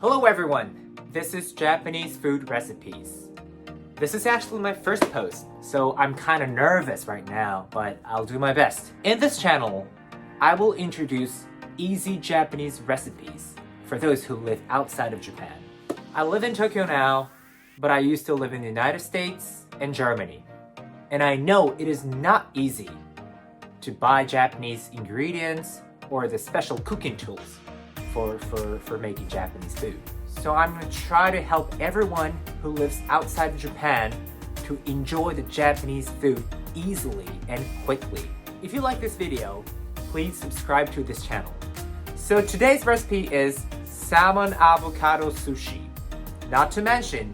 Hello everyone, this is Japanese food recipes. This is actually my first post, so I'm kinda nervous right now, but I'll do my best. In this channel, I will introduce easy Japanese recipes for those who live outside of Japan. I live in Tokyo now, but I used to live in the United States and Germany. And I know it is not easy to buy Japanese ingredients or the special cooking tools for making Japanese food. So I'm gonna try to help everyone who lives outside of Japan to enjoy the Japanese food easily and quickly. If you like this video, please subscribe to this channel. So today's recipe is Salmon Avocado Sushi. Not to mention,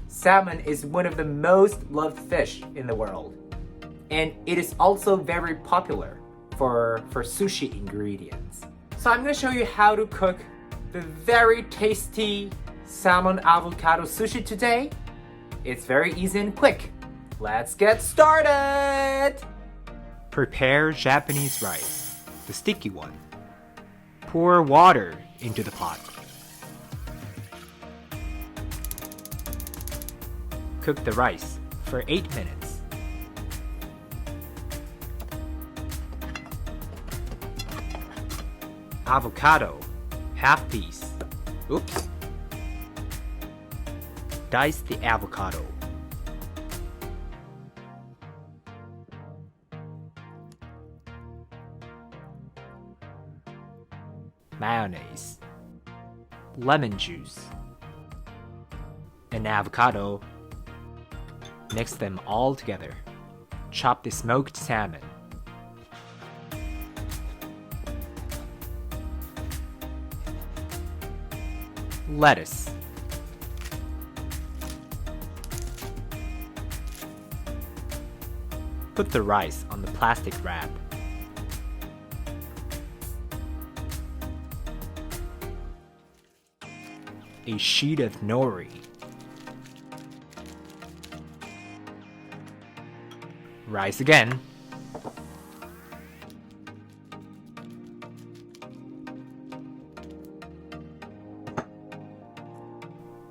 salmon is one of the most loved fish in the world. And it is also very popular for sushi ingredients. So I'm going to show you how to cook the very tasty salmon avocado sushi today. It's very easy and quick. Let's get started! Prepare Japanese rice, the sticky one. Pour water into the pot. Cook the rice for 8 minutes. Avocado, half piece. Oops. Dice the avocado. Mayonnaise, lemon juice, and avocado. Mix them all together. Chop the smoked salmon. Lettuce. Put the rice on the plastic wrap. A sheet of nori. Rice again.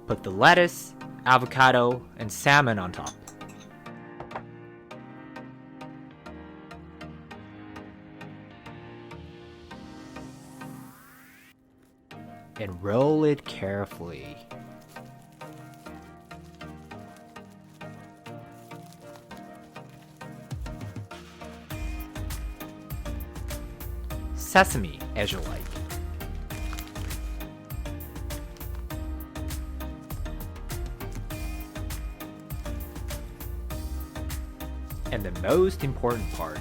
Put the lettuce, avocado, and salmon on top. And roll it carefully. Sesame as you like. And the most important part,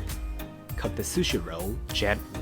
cut the sushi roll gently.